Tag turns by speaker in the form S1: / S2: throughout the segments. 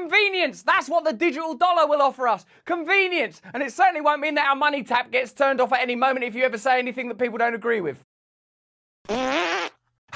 S1: Convenience. That's what the digital dollar will offer us. Convenience. And it certainly won't mean that our money tap gets turned off at any moment if you ever say anything that people don't agree with.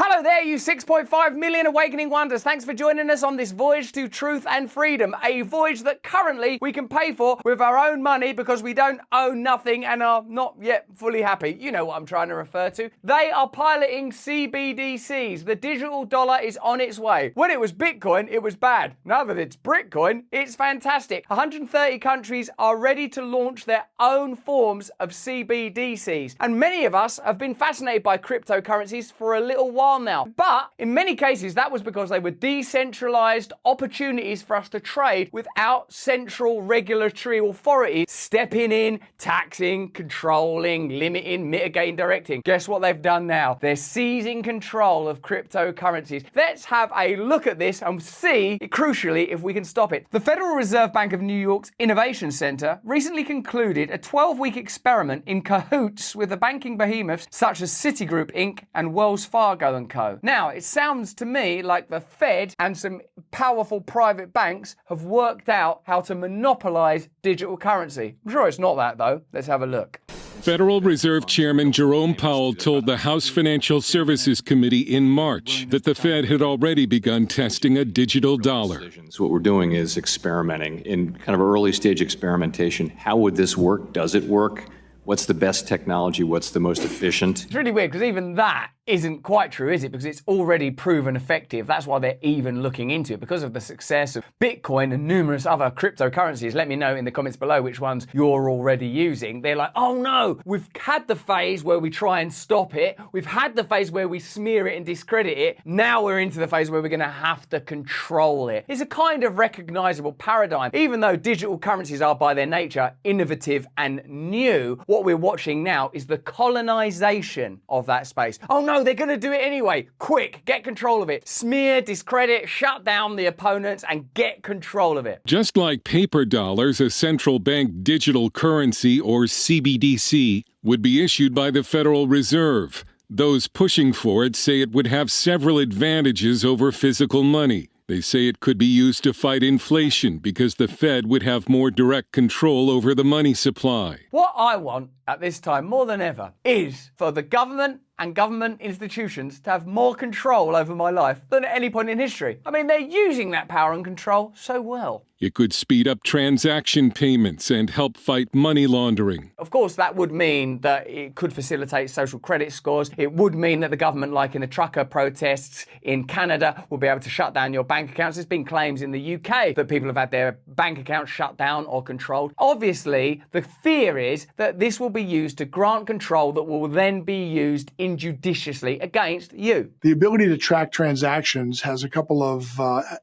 S1: Hello there, you 6.5 million awakening wonders. Thanks for joining us on this voyage to truth and freedom. A voyage that currently we can pay for with our own money because we don't own nothing and are not yet fully happy. You know what I'm trying to refer to. They are piloting CBDCs. The digital dollar is on its way. When it was Bitcoin, it was bad. Now that it's Britcoin, it's fantastic. 130 countries are ready to launch their own forms of CBDCs. And many of us have been fascinated by cryptocurrencies for a little while now. But in many cases, that was because they were decentralized opportunities for us to trade without central regulatory authority stepping in, taxing, controlling, limiting, mitigating, directing. Guess what they've done now? They're seizing control of cryptocurrencies. Let's have a look at this and see, crucially, if we can stop it. The Federal Reserve Bank of New York's Innovation Center recently concluded a 12-week experiment in cahoots with the banking behemoths such as Citigroup Inc. and Wells Fargo & Co. Now, it sounds to me like the Fed and some powerful private banks have worked out how to monopolize digital currency. I'm sure it's not that, though. Let's have a look.
S2: Federal Reserve Chairman Jerome Powell told the House Financial Services Committee in March that the Fed had already begun testing a digital dollar.
S3: What we're doing is experimenting in kind of early stage experimentation. How would this work? Does it work? What's the best technology? What's the most efficient?
S1: It's really weird because even that isn't quite true, is it? Because it's already proven effective. That's why they're even looking into it, because of the success of Bitcoin and numerous other cryptocurrencies. Let me know in the comments below which ones you're already using. They're like, oh no, we've had the phase where we try and stop it. We've had the phase where we smear it and discredit it. Now we're into the phase where we're going to have to control it. It's a kind of recognizable paradigm. Even though digital currencies are by their nature innovative and new, what we're watching now is the colonization of that space. Oh no, they're going to do it anyway. Quick, get control of it. Smear, discredit, shut down the opponents and get control of it.
S2: Just like paper dollars, a central bank digital currency, or CBDC, would be issued by the Federal Reserve. Those pushing for it say it would have several advantages over physical money. They say it could be used to fight inflation because the Fed would have more direct control over the money supply.
S1: What I want at this time more than ever is for the government and government institutions to have more control over my life than at any point in history. I mean, they're using that power and control so well.
S2: It could speed up transaction payments and help fight money laundering.
S1: Of course, that would mean that it could facilitate social credit scores. It would mean that the government, like in the trucker protests in Canada, will be able to shut down your bank accounts. There's been claims in the UK that people have had their bank accounts shut down or controlled. Obviously, the fear is that this will be used to grant control that will then be used injudiciously against you.
S4: The ability to track transactions has a couple of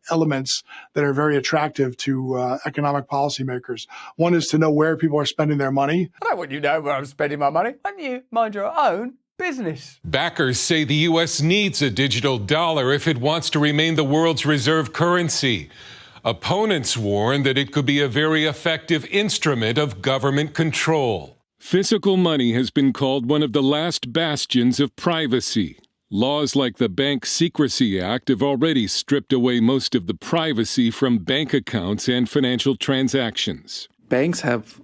S4: elements that are very attractive to economic policymakers. One is to know where people are spending their money.
S1: I don't want you to know where I'm spending my money. Why don't you mind your own business?
S5: Backers say the U.S. needs a digital dollar if it wants to remain the world's reserve currency. Opponents warn that it could be a very effective instrument of government control.
S2: Physical money has been called one of the last bastions of privacy. Laws like the Bank Secrecy Act have already stripped away most of the privacy from bank accounts and financial transactions.
S6: Banks have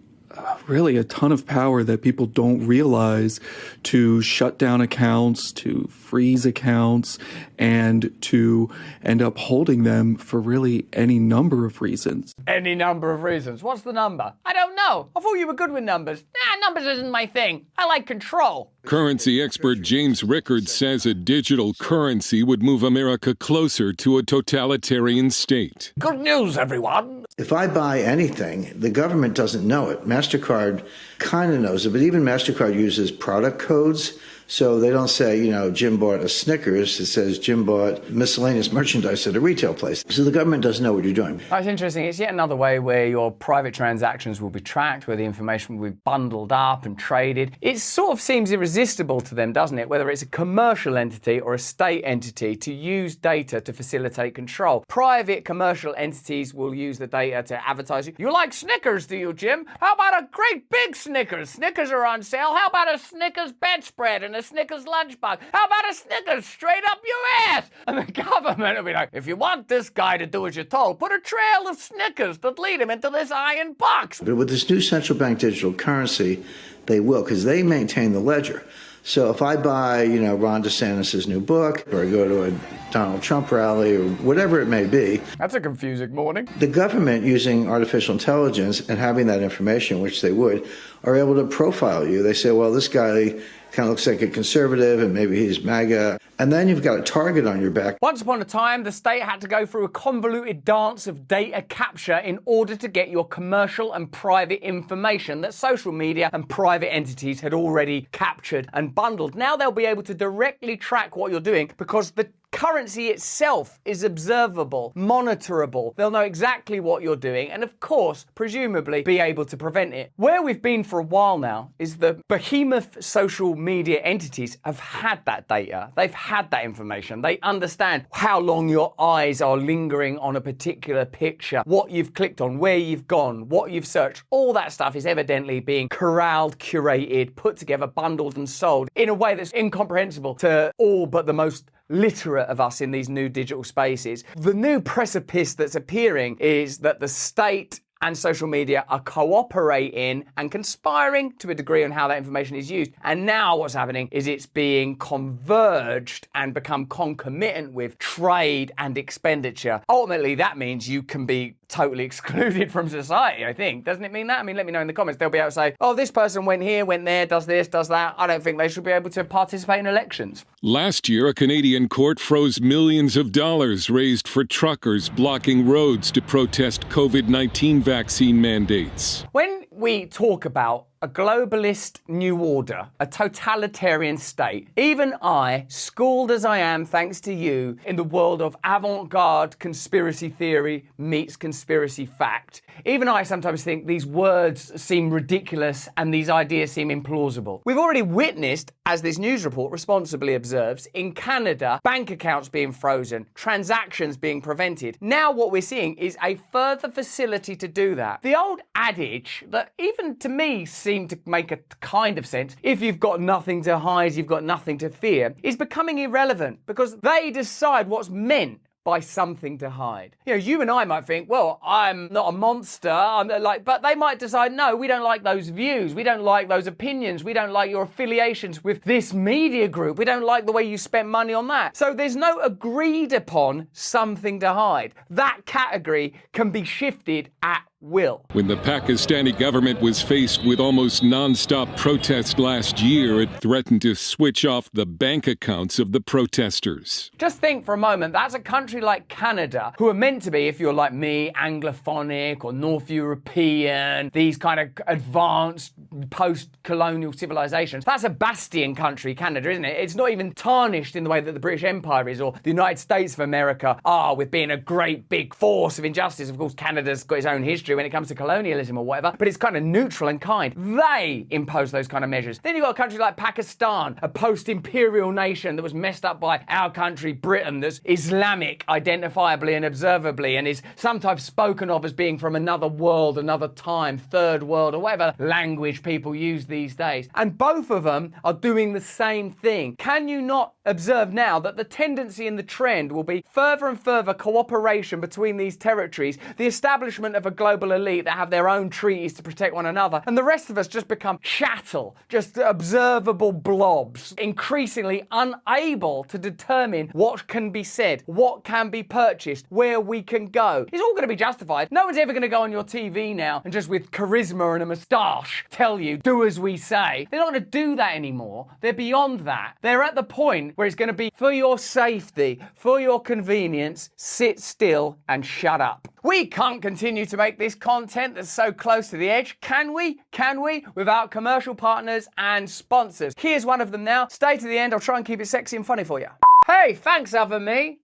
S6: really a ton of power that people don't realize to shut down accounts, to freeze accounts, and to end up holding them for really any number of reasons.
S1: Any number of reasons. What's the number? I don't know. I thought you were good with numbers. Nah, numbers isn't my thing. I like control.
S2: Currency expert James Rickards says a digital currency would move America closer to a totalitarian state.
S1: Good news, everyone.
S7: If I buy anything, the government doesn't know it. MasterCard kind of knows it, but even MasterCard uses product codes. So they don't say, you know, Jim bought a Snickers. It says Jim bought miscellaneous merchandise at a retail place. So the government doesn't know what you're doing.
S1: That's interesting. It's yet another way where your private transactions will be tracked, where the information will be bundled up and traded. It sort of seems irresistible to them, doesn't it? Whether it's a commercial entity or a state entity to use data to facilitate control. Private commercial entities will use the data to advertise. You like Snickers, do you, Jim? How about a great big Snickers? Snickers are on sale. How about a Snickers bedspread and a a Snickers lunchbox? How about a Snickers straight up your ass? And the government will be like, if you want this guy to do as you're told, put a trail of Snickers that lead him into this iron box.
S7: But with this new central bank digital currency, they will, because they maintain the ledger. So if I buy, Ron DeSantis' new book, or I go to a Donald Trump rally, or whatever it may be.
S1: That's a confusing morning.
S7: The government, using artificial intelligence and having that information, which they would, are able to profile you. They say, well, this guy kind of looks like a conservative and maybe he's MAGA. And then you've got a target on your back.
S1: Once upon a time, the state had to go through a convoluted dance of data capture in order to get your commercial and private information that social media and private entities had already captured and bundled. Now they'll be able to directly track what you're doing because the currency itself is observable, monitorable. They'll know exactly what you're doing and, of course, presumably be able to prevent it. Where we've been for a while now is the behemoth social media entities have had that data. They've had that information. They understand how long your eyes are lingering on a particular picture, what you've clicked on, where you've gone, what you've searched. All that stuff is evidently being corralled, curated, put together, bundled and sold in a way that's incomprehensible to all but the most literate of us in these new digital spaces. The new precipice that's appearing is that the state and social media are cooperating and conspiring to a degree on how that information is used. And now what's happening is it's being converged and become concomitant with trade and expenditure. Ultimately, that means you can be totally excluded from society, I think. Doesn't it mean that? I mean, let me know in the comments. They'll be able to say, oh, this person went here, went there, does this, does that. I don't think they should be able to participate in elections.
S2: Last year, a Canadian court froze millions of dollars raised for truckers blocking roads to protest COVID-19 vaccine mandates.
S1: When we talk about a globalist new order, a totalitarian state, even I, schooled as I am thanks to you in the world of avant-garde conspiracy theory meets conspiracy fact, even I sometimes think these words seem ridiculous and these ideas seem implausible. We've already witnessed, as this news report responsibly observes, in Canada, bank accounts being frozen, transactions being prevented. Now what we're seeing is a further facility to do that. The old adage that even to me seemed to make a kind of sense, if you've got nothing to hide, you've got nothing to fear, is becoming irrelevant because they decide what's meant by something to hide. You and I might think, well, I'm not a monster, but they might decide, no, we don't like those views, we don't like those opinions, we don't like your affiliations with this media group, we don't like the way you spent money on that. So there's no agreed upon something to hide. That category can be shifted at will.
S2: When the Pakistani government was faced with almost non-stop protests last year, it threatened to switch off the bank accounts of the protesters.
S1: Just think for a moment, that's a country like Canada, who are meant to be, if you're like me, Anglophonic or North European, these kind of advanced post-colonial civilizations. That's a bastion country, Canada, isn't it? It's not even tarnished in the way that the British Empire is or the United States of America are with being a great big force of injustice. Of course, Canada's got its own history when it comes to colonialism or whatever, but it's kind of neutral and kind. They impose those kind of measures. Then you've got a country like Pakistan, a post-imperial nation that was messed up by our country, Britain, that's Islamic identifiably and observably and is sometimes spoken of as being from another world, another time, third world, or whatever language people use these days. And both of them are doing the same thing. Can you not observe now that the tendency and the trend will be further and further cooperation between these territories, the establishment of a global elite that have their own treaties to protect one another, and the rest of us just become chattel, just observable blobs, increasingly unable to determine what can be said, what can be purchased, where we can go. It's all going to be justified. No one's ever going to go on your TV now and just with charisma and a moustache tell you, do as we say. They're not going to do that anymore. They're beyond that. They're at the point where it's going to be for your safety, for your convenience, sit still and shut up. We can't continue to make this content that's so close to the edge, can we? Can we? Without commercial partners and sponsors. Here's one of them now. Stay to the end. I'll try and keep it sexy and funny for you. Hey, thanks, other me.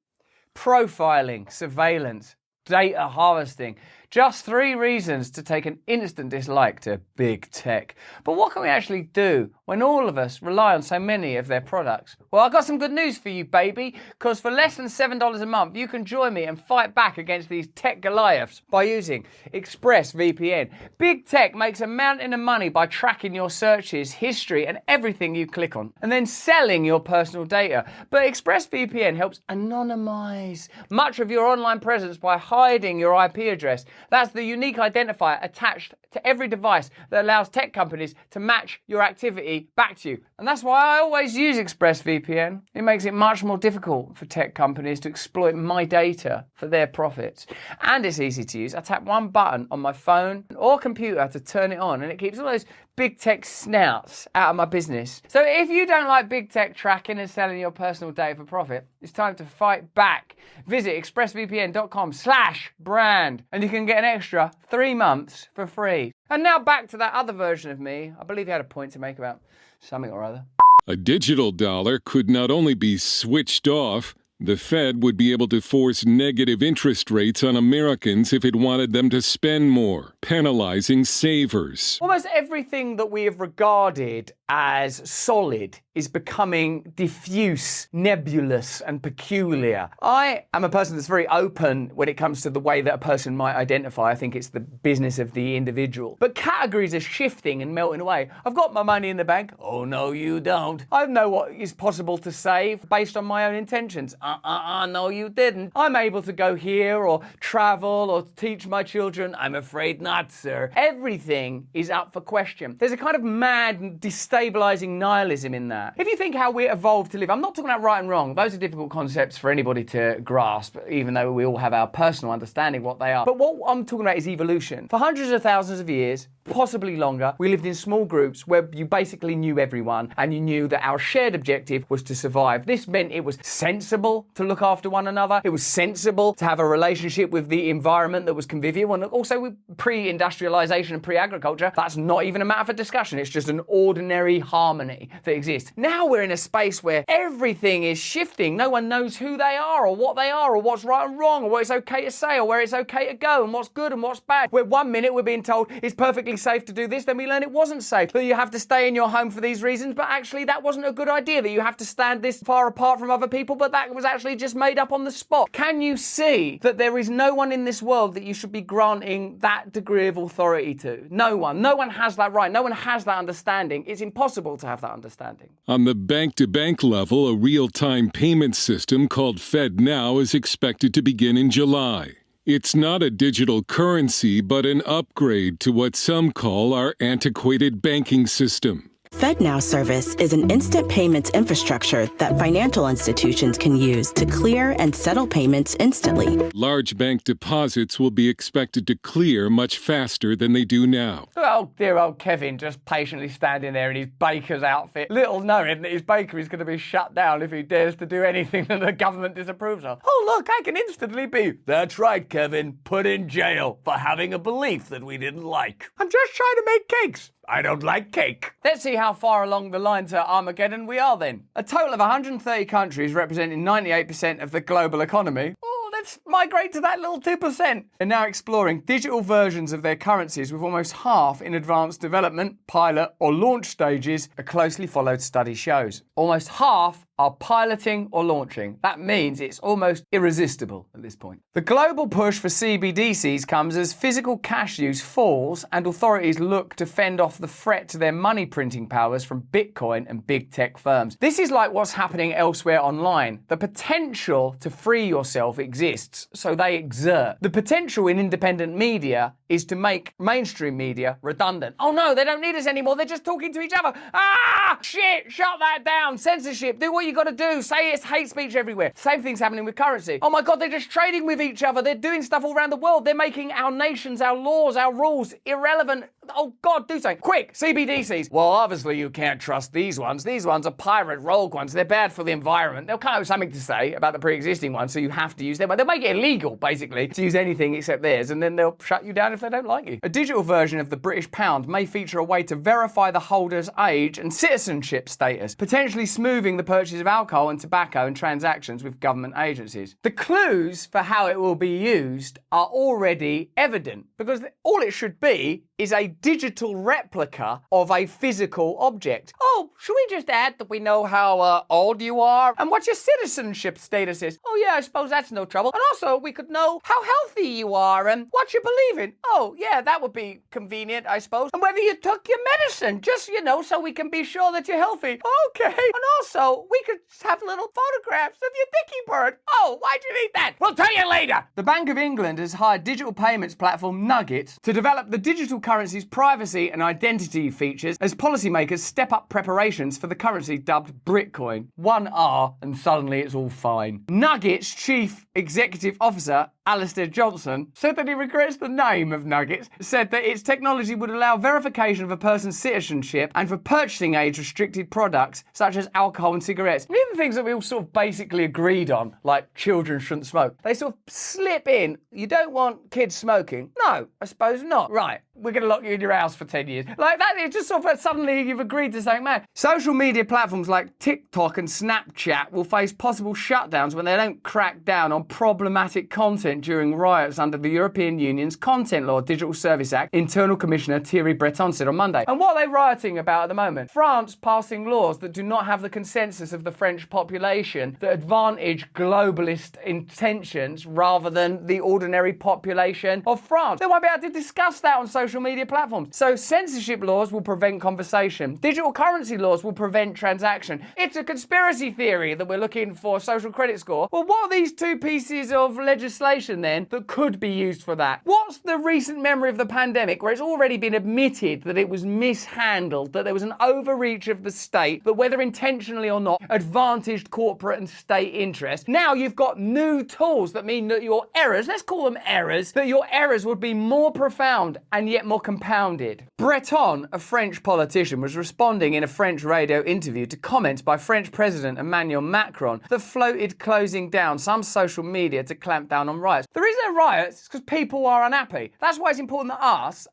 S1: Profiling, surveillance. data harvesting. Just 3 reasons to take an instant dislike to big tech. But what can we actually do when all of us rely on so many of their products? Well, I've got some good news for you, baby, because for less than $7 a month, you can join me and fight back against these tech Goliaths by using ExpressVPN. Big tech makes a mountain of money by tracking your searches, history, and everything you click on, and then selling your personal data. But ExpressVPN helps anonymize much of your online presence by hiding your IP address. That's the unique identifier attached to every device that allows tech companies to match your activity back to you. And that's why I always use ExpressVPN. It makes it much more difficult for tech companies to exploit my data for their profits. And it's easy to use. I tap one button on my phone or computer to turn it on, and it keeps all those big tech snouts out of my business. So if you don't like big tech tracking and selling your personal data for profit, it's time to fight back. Visit expressvpn.com/brand and you can get an extra 3 months for free. And now back to that other version of me. I believe you had a point to make about something or other.
S2: A digital dollar could not only be switched off, the Fed would be able to force negative interest rates on Americans if it wanted them to spend more, penalizing savers.
S1: Almost everything that we have regarded as solid is becoming diffuse, nebulous, and peculiar. I am a person that's very open when it comes to the way that a person might identify. I think it's the business of the individual. But categories are shifting and melting away. I've got my money in the bank. Oh, no, you don't. I know what is possible to save based on my own intentions. No, you didn't. I'm able to go here or travel or teach my children. I'm afraid not, sir. Everything is up for question. There's a kind of mad and destabilizing nihilism in that. If you think how we're evolved to live, I'm not talking about right and wrong. Those are difficult concepts for anybody to grasp, even though we all have our personal understanding of what they are. But what I'm talking about is evolution. For hundreds of thousands of years, possibly longer, we lived in small groups where you basically knew everyone and you knew that our shared objective was to survive. This meant it was sensible to look after one another. It was sensible to have a relationship with the environment that was convivial. And also with pre-industrialization and pre-agriculture, that's not even a matter for discussion. It's just an ordinary harmony that exists. Now we're in a space where everything is shifting. No one knows who they are or what they are or what's right and wrong or what it's okay to say or where it's okay to go and what's good and what's bad. Where 1 minute we're being told it's perfectly safe to do this, then we learn it wasn't safe, that you have to stay in your home for these reasons, but actually that wasn't a good idea, that you have to stand this far apart from other people, but that was actually just made up on the spot. Can you see that there is no one in this world that you should be granting that degree of authority to? No one. No one has that right. No one has that understanding. It's impossible to have that understanding.
S2: On the bank-to-bank level, a real-time payment system called FedNow is expected to begin in July. It's not a digital currency, but an upgrade to what some call our antiquated banking system.
S8: FedNow service is an instant payments infrastructure that financial institutions can use to clear and settle payments instantly.
S2: Large bank deposits will be expected to clear much faster than they do now.
S1: Oh, dear old Kevin just patiently standing there in his baker's outfit, little knowing that his bakery is going to be shut down if he dares to do anything that the government disapproves of. Oh, look, I can instantly be, that's right, Kevin, put in jail for having a belief that we didn't like. I'm just trying to make cakes. I don't like cake. Let's see how far along the line to Armageddon we are then. A total of 130 countries representing 98% of the global economy. Oh, let's migrate to that little 2%. They're now exploring digital versions of their currencies with almost half in advanced development, pilot or launch stages, a closely followed study shows. Almost half are piloting or launching. That means it's almost irresistible at this point. The global push for CBDCs comes as physical cash use falls and authorities look to fend off the threat to their money printing powers from Bitcoin and big tech firms. This is like what's happening elsewhere online. The potential to free yourself exists, so they exert. The potential in independent media is to make mainstream media redundant. Oh no, they don't need us anymore. They're just talking to each other. Ah, shit, shut that down. Censorship, do what you got to do. Say it's hate speech everywhere. Same thing's happening with currency. Oh my God, they're just trading with each other. They're doing stuff all around the world. They're making our nations, our laws, our rules irrelevant Oh, God, do something. Quick, CBDCs. Well, obviously you can't trust these ones. These ones are pirate rogue ones. They're bad for the environment. They'll kind of have something to say about the pre-existing ones, so you have to use them. They'll make it illegal, basically, to use anything except theirs, and then they'll shut you down if they don't like you. A digital version of the British pound may feature a way to verify the holder's age and citizenship status, potentially smoothing the purchase of alcohol and tobacco and transactions with government agencies. The clues for how it will be used are already evident, because all it should be is a digital replica of a physical object. Oh, should we just add that we know how old you are and what your citizenship status is? Oh yeah, I suppose that's no trouble. And also, we could know how healthy you are and what you believe in. Oh yeah, that would be convenient, I suppose. And whether you took your medicine, just, so we can be sure that you're healthy. Okay. And also, we could have little photographs of your dicky bird. Oh, why'd you need that? We'll tell you later. The Bank of England has hired digital payments platform Nugget to develop the digital currency's privacy and identity features as policymakers step up preparations for the currency dubbed Britcoin. One R and suddenly it's all fine. Nugget's chief executive officer, Alistair Johnson, said that he regrets the name of Nuggets, said that its technology would allow verification of a person's citizenship and for purchasing age-restricted products such as alcohol and cigarettes. And even things that we all sort of basically agreed on, like children shouldn't smoke. They sort of slip in, you don't want kids smoking? No, I suppose not. Right, we're going to lock you in your house for 10 years. Like that, it's just sort of suddenly you've agreed to something mad. Social media platforms like TikTok and Snapchat will face possible shutdowns when they don't crack down on problematic content during riots under the European Union's Content Law Digital Service Act, Internal Commissioner Thierry Breton said on Monday. And what are they rioting about at the moment? France passing laws that do not have the consensus of the French population, that advantage globalist intentions rather than the ordinary population of France. They won't be able to discuss that on social media platforms. So censorship laws will prevent conversation. Digital currency laws will prevent transaction. It's a conspiracy theory that we're looking for social credit score. Well, what are these two pieces of legislation then that could be used for that? What's the recent memory of the pandemic where it's already been admitted that it was mishandled, that there was an overreach of the state, that whether intentionally or not, advantaged corporate and state interest? Now you've got new tools that mean that your errors, let's call them errors, that your errors would be more profound and yet more compounded. Breton, a French politician, was responding in a French radio interview to comments by French President Emmanuel Macron that floated closing down some social media to clamp down on riots. The reason they're riots is because people are unhappy. That's why it's important that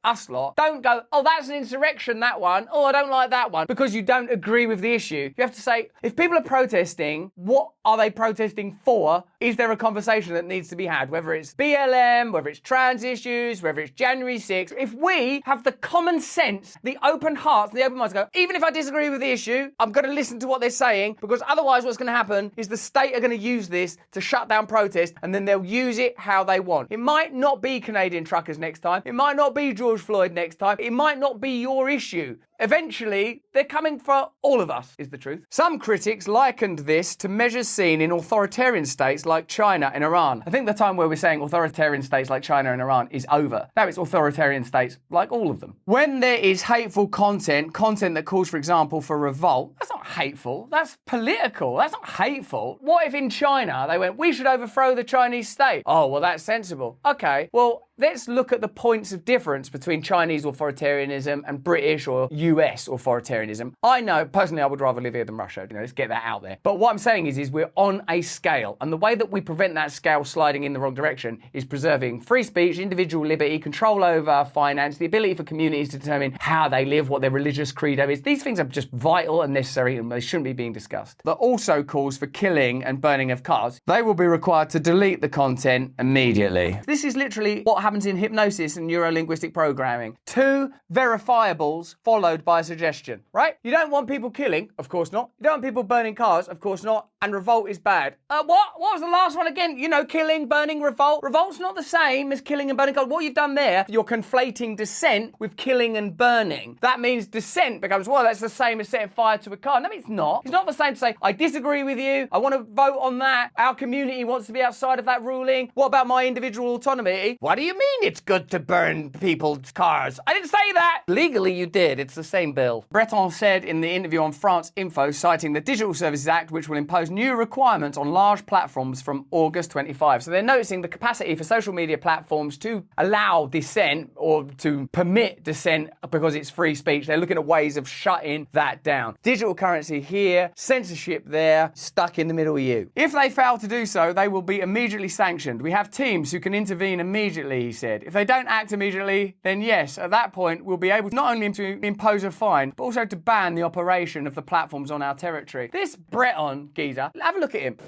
S1: us lot, don't go, oh, that's an insurrection, that one. Oh, I don't like that one, because you don't agree with the issue. You have to say, if people are protesting, what are they protesting for? Is there a conversation that needs to be had? Whether it's BLM, whether it's trans issues, whether it's January 6th. If we have the common sense, the open hearts, the open minds to go, even if I disagree with the issue, I'm going to listen to what they're saying, because otherwise what's going to happen is the state are going to use this to shut down protest, and then they'll use it how they want. It might not be Canadian truckers next time. It might not be George Floyd next time. It might not be your issue. Eventually, they're coming for all of us, is the truth. Some critics likened this to measures seen in authoritarian states like China and Iran. I think the time where we're saying authoritarian states like China and Iran is over. Now it's authoritarian states like all of them. When there is hateful content that calls, for example, for revolt, that's not hateful, that's political, that's not hateful. What if in China they went, we should overthrow the Chinese state? Oh, well, that's sensible. Okay, well, let's look at the points of difference between Chinese authoritarianism and British or US authoritarianism. I know, personally, I would rather live here than Russia. Let's get that out there. But what I'm saying is we're on a scale. And the way that we prevent that scale sliding in the wrong direction is preserving free speech, individual liberty, control over finance, the ability for communities to determine how they live, what their religious credo is. These things are just vital and necessary, and they shouldn't be being discussed. That also calls for killing and burning of cars. They will be required to delete the content immediately. This is literally what happens in hypnosis and neuro-linguistic programming. Two verifiables followed by a suggestion, right? You don't want people killing, of course not. You don't want people burning cars, of course not. And revolt is bad. What was the last one again? Killing, burning, revolt. Revolt's not the same as killing and burning cars. What you've done there, you're conflating dissent with killing and burning. That means dissent becomes, well, that's the same as setting fire to a car. No, it's not. It's not the same to say, I disagree with you. I want to vote on that. Our community wants to be outside of that ruling. What about my individual autonomy? What do you you mean it's good to burn people's cars? I didn't say that. Legally, you did. It's the same bill. Breton said in the interview on France Info, citing the Digital Services Act, which will impose new requirements on large platforms from August 25. So they're noticing the capacity for social media platforms to allow dissent or to permit dissent because it's free speech. They're looking at ways of shutting that down. Digital currency here, censorship there, stuck in the middle of you. If they fail to do so, they will be immediately sanctioned. We have teams who can intervene immediately, he said. If they don't act immediately, then yes, at that point, we'll be able not only to impose a fine, but also to ban the operation of the platforms on our territory. This Breton geezer, have a look at him.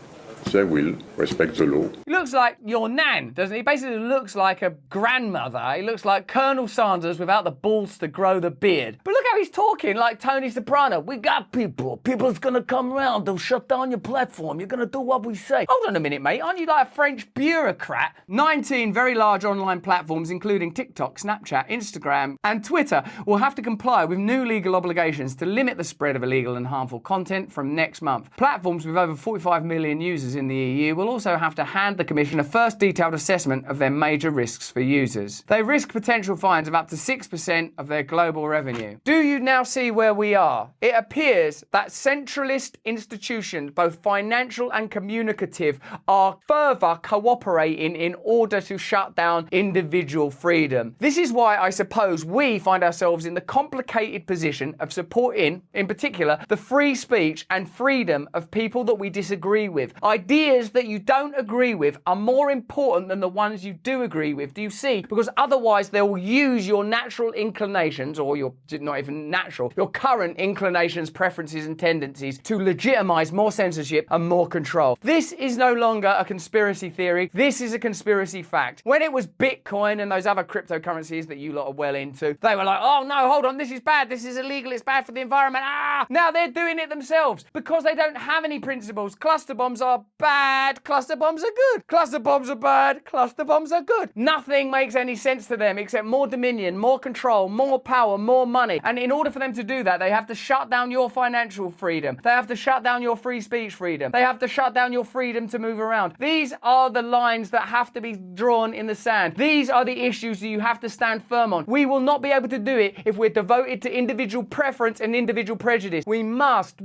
S9: I will respect the law.
S1: He looks like your nan, doesn't he? He basically looks like a grandmother. He looks like Colonel Sanders without the balls to grow the beard. But look how he's talking like Tony Soprano. We got people. People's gonna come around. They'll shut down your platform. You're gonna do what we say. Hold on a minute, mate. Aren't you like a French bureaucrat? 19 very large online platforms, including TikTok, Snapchat, Instagram, and Twitter, will have to comply with new legal obligations to limit the spread of illegal and harmful content from next month. Platforms with over 45 million users in the EU will also have to hand the Commission a first detailed assessment of their major risks for users. They risk potential fines of up to 6% of their global revenue. Do you now see where we are? It appears that centralist institutions, both financial and communicative, are further cooperating in order to shut down individual freedom. This is why I suppose we find ourselves in the complicated position of supporting, in particular, the free speech and freedom of people that we disagree with. Ideas that you don't agree with are more important than the ones you do agree with. Do you see? Because otherwise they'll use your natural inclinations, or your not even natural, your current inclinations, preferences and tendencies to legitimize more censorship and more control. This is no longer a conspiracy theory. This is a conspiracy fact. When it was Bitcoin and those other cryptocurrencies that you lot are well into, they were like, oh no, hold on, this is bad, this is illegal, it's bad for the environment. Now they're doing it themselves because they don't have any principles. Cluster bombs are bad, cluster bombs are good. Cluster bombs are bad, cluster bombs are good. Nothing makes any sense to them except more dominion, more control, more power, more money. And in order for them to do that, they have to shut down your financial freedom. They have to shut down your free speech freedom. They have to shut down your freedom to move around. These are the lines that have to be drawn in the sand. These are the issues that you have to stand firm on. We will not be able to do it if we're devoted to individual preference and individual prejudice. We must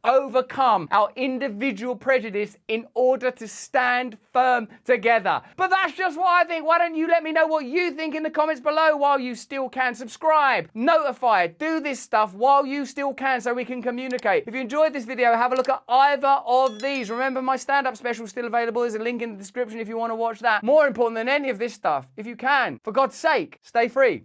S1: overcome our individual prejudice in order to stand firm together. But that's just what I think. Why don't you let me know what you think in the comments below while you still can? Subscribe, notify, do this stuff while you still can so we can communicate. If you enjoyed this video, have a look at either of these. Remember, my stand-up special is still available. There's a link in the description if you want to watch that. More important than any of this stuff, if you can, for God's sake, stay free.